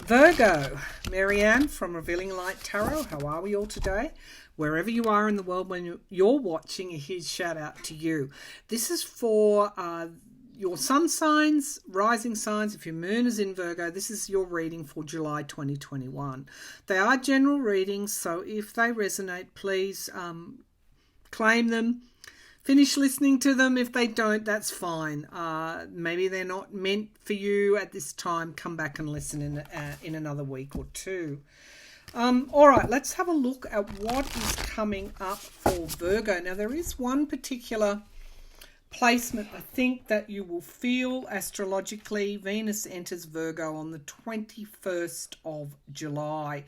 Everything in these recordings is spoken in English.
Virgo, Marianne from Revealing Light Tarot. How are we all today? Wherever you are in the world when you're watching, a huge shout out to you. This is for your sun signs, rising signs. If your moon is in Virgo, this is your reading for July 2021. They are general readings, so if they resonate, please claim them. Finish listening to them. If they don't, that's fine. Maybe they're not meant for you at this time. Come back and listen in another week or two. All right, let's have a look at what is coming up for Virgo. Now, there is one particular placement I think that you will feel astrologically. Venus enters Virgo on the 21st of July.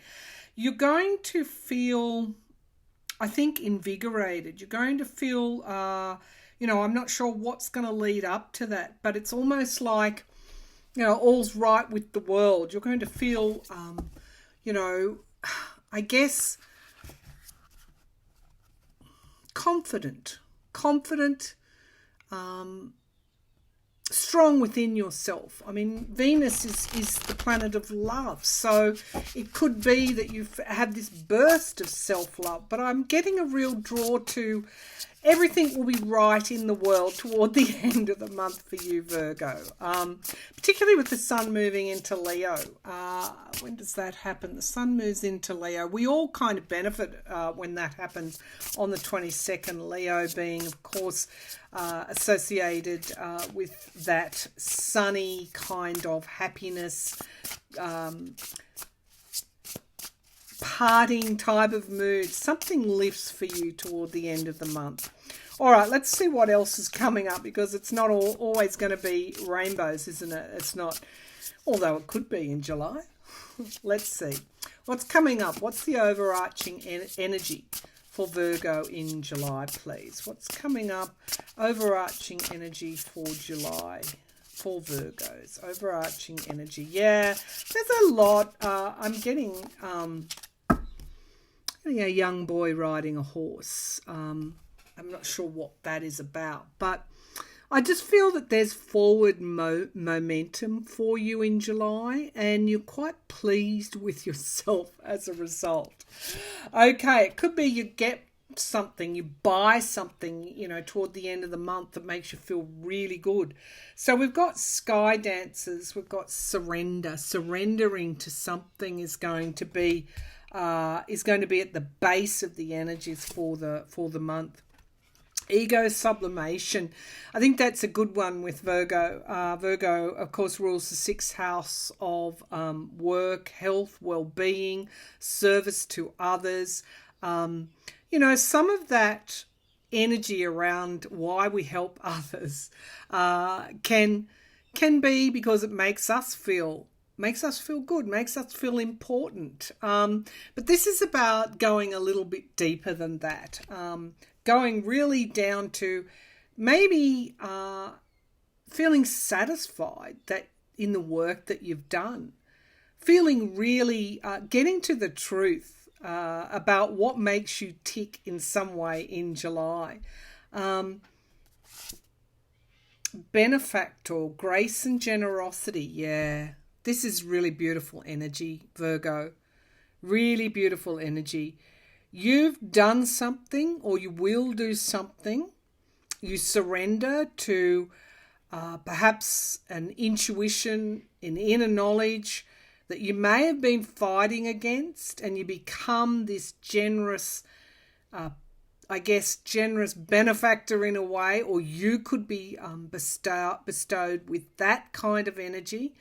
You're going to feel, I think, invigorated. You're going to feel, I'm not sure what's going to lead up to that, but it's almost like, all's right with the world. You're going to feel, I guess, confident, strong within yourself. I mean, Venus is the planet of love, so it could be that you've had this burst of self-love, but I'm getting a real draw to everything will be right in the world toward the end of the month for you, Virgo, particularly with the sun moving into Leo. When does that happen? The sun moves into Leo. We all kind of benefit when that happens on the 22nd, Leo being, of course, associated with that sunny kind of happiness, parting type of mood. Something lifts for you toward the end of the month. All right, let's see what else is coming up, because it's not always going to be rainbows, isn't it? It's not, although it could be in July. Let's see what's coming up. What's the overarching energy for Virgo in July, please? What's coming up? Overarching energy for July for Virgos. Overarching energy. Yeah, there's a lot. I'm getting a young boy riding a horse. I'm not sure what that is about, but I just feel that there's forward momentum for you in July, and you're quite pleased with yourself as a result. Okay, it could be you get something, you buy something, toward the end of the month that makes you feel really good. So we've got sky dancers, we've got surrendering to something is going to be at the base of the energies for the month. Ego sublimation. I think that's a good one with Virgo. Virgo, of course, rules the sixth house of work, health, well-being, service to others. Some of that energy around why we help others can be because it makes us feel good, makes us feel important. But this is about going a little bit deeper than that. Going really down to maybe feeling satisfied that in the work that you've done, feeling really getting to the truth about what makes you tick in some way in July. Benefactor, grace and generosity. Yeah, this is really beautiful energy, Virgo. Really beautiful energy. You've done something, or you will do something. You surrender to perhaps an intuition, an inner knowledge that you may have been fighting against, and you become this generous, generous benefactor in a way, or you could be bestowed with that kind of energy.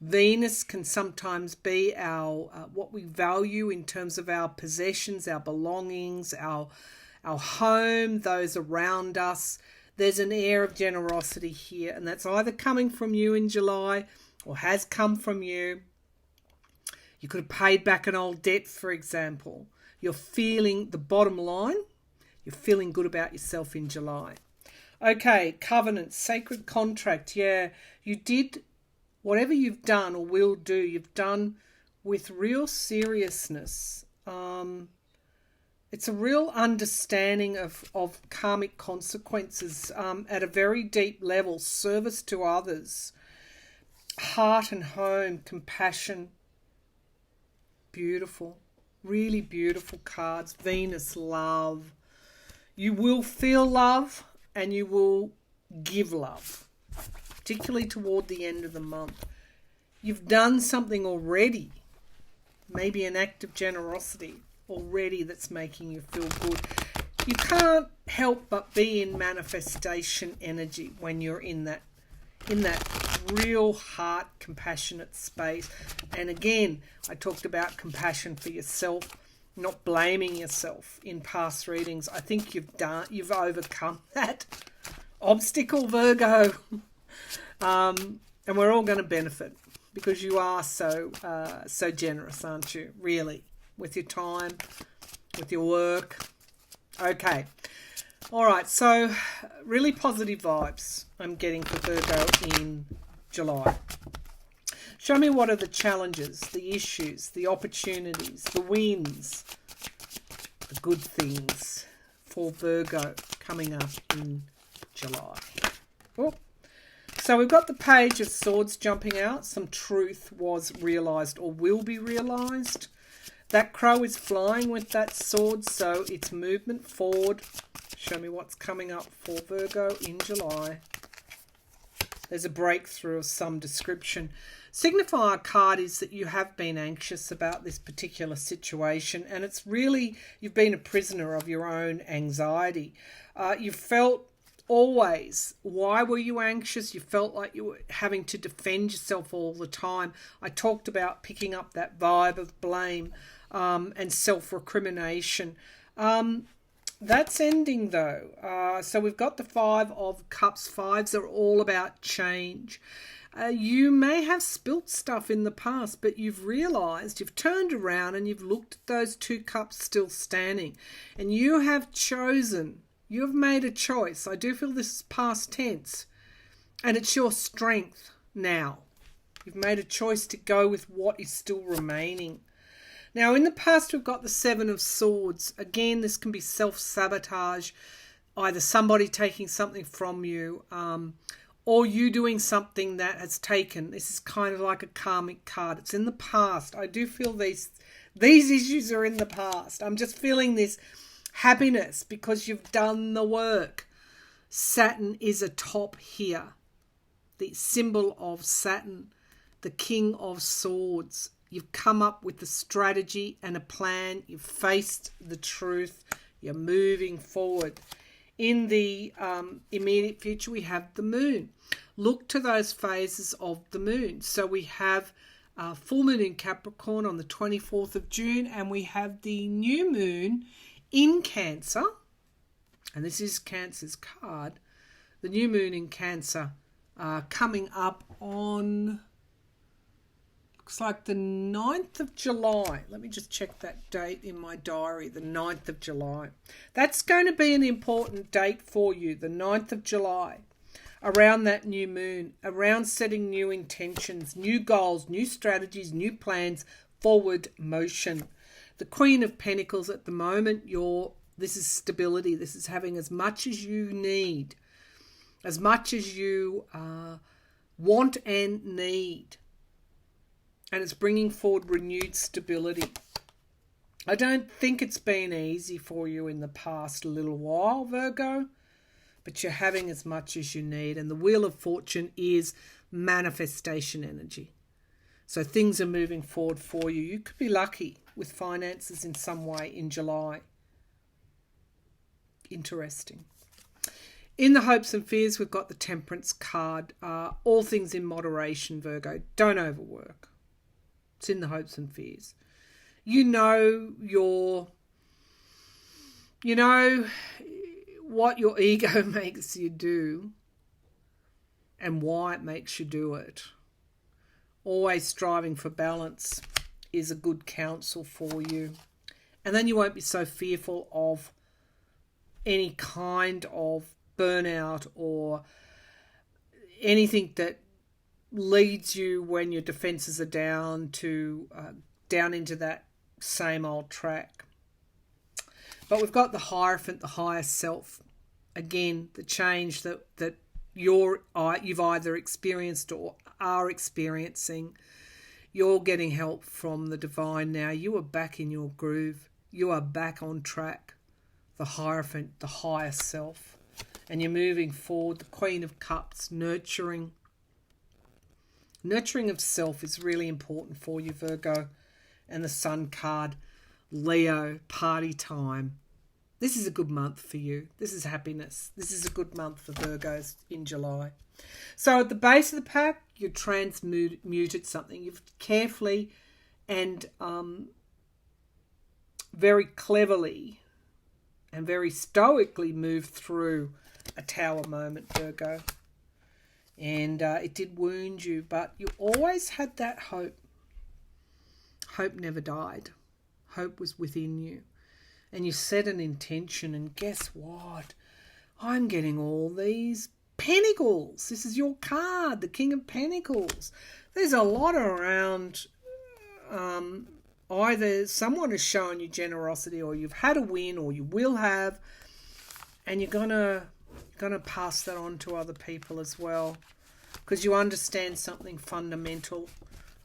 Venus can sometimes be our what we value in terms of our possessions, our belongings, our home, those around us. There's an air of generosity here, and that's either coming from you in July or has come from you. You could have paid back an old debt, for example. You're feeling the bottom line. You're feeling good about yourself in July. Okay, covenant, sacred contract. Yeah, you did whatever you've done or will do, you've done with real seriousness. It's a real understanding of karmic consequences at a very deep level, service to others, heart and home, compassion, Beautiful. Really beautiful cards. Venus, love. You will feel love and you will give love, particularly toward the end of the month. You've done something already, maybe an act of generosity already that's making you feel good. You can't help but be in manifestation energy when you're in that real heart compassionate space. And again, I talked about compassion for yourself, not blaming yourself in past readings. I think you've overcome that obstacle, Virgo. And we're all going to benefit because you are so generous, aren't you? Really, with your time, with your work. Okay. All right. So really positive vibes I'm getting for Virgo in July. Show me what are the challenges, the issues, the opportunities, the wins, the good things for Virgo coming up in July. Oh. So we've got the Page of Swords jumping out. Some truth was realised or will be realised. That crow is flying with that sword, so it's movement forward. Show me what's coming up for Virgo in July. There's a breakthrough of some description. Signifier card is that you have been anxious about this particular situation, and it's really, you've been a prisoner of your own anxiety. You felt always, why were you anxious? You felt like you were having to defend yourself all the time. I talked about picking up that vibe of blame and self-recrimination. That's ending though. So we've got the Five of Cups. Fives are all about change. You may have spilt stuff in the past, but you've realised, you've turned around and you've looked at those two cups still standing, and you have chosen, you have made a choice. I do feel this is past tense, and it's your strength now. You've made a choice to go with what is still remaining. Now, in the past, we've got the Seven of Swords. Again, this can be self-sabotage, either somebody taking something from you, or you doing something that has taken. This is kind of like a karmic card. It's in the past. I do feel these issues are in the past. I'm just feeling this happiness because you've done the work. Saturn is atop here. The symbol of Saturn, the King of Swords. You've come up with a strategy and a plan. You've faced the truth. You're moving forward. In the immediate future, we have the moon. Look to those phases of the moon. So we have full moon in Capricorn on the 24th of June, and we have the new moon in Cancer. And this is Cancer's card. The new moon in Cancer coming up on, looks like the 9th of July. Let me just check that date in my diary, the 9th of July. That's going to be an important date for you, the 9th of July, around that new moon, around setting new intentions, new goals, new strategies, new plans, forward motion. The Queen of Pentacles at the moment, this is stability. This is having as much as you need, as much as you want and need. And it's bringing forward renewed stability. I don't think it's been easy for you in the past little while, Virgo, but you're having as much as you need. And the Wheel of Fortune is manifestation energy. So things are moving forward for you. You could be lucky with finances in some way in July. Interesting. In the Hopes and Fears, we've got the Temperance card. All things in moderation, Virgo. Don't overwork. It's in the Hopes and Fears. You know what your ego makes you do and why it makes you do it. Always striving for balance is a good counsel for you. And then you won't be so fearful of any kind of burnout or anything that leads you when your defenses are down to down into that same old track. But we've got the Hierophant, the higher self. Again, the change that you've either experienced or are experiencing. You're getting help from the divine now. You are back in your groove. You are back on track. The Hierophant, the higher self. And you're moving forward. The Queen of Cups, nurturing. Nurturing of self is really important for you, Virgo. And the Sun card, Leo, party time. This is a good month for you. This is happiness. This is a good month for Virgos in July. So at the base of the pack, you transmuted something. You've carefully and very cleverly and very stoically moved through a tower moment, Virgo. And it did wound you, but you always had that hope. Hope never died. Hope was within you. And you set an intention, and guess what? I'm getting all these Pentacles. This is your card, the King of Pentacles. There's a lot around. Either someone has shown you generosity, or you've had a win, or you will have, and you're gonna pass that on to other people as well, because you understand something fundamental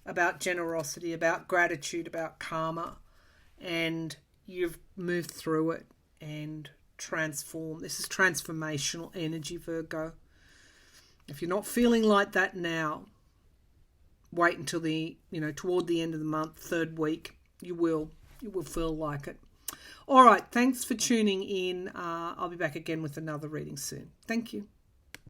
about generosity, about gratitude, about karma, and you've moved through it and transformed. This is transformational energy, Virgo. If you're not feeling like that now, wait until toward the end of the month, third week. You will feel like it. All right, thanks for tuning in. I'll be back again with another reading soon. Thank you.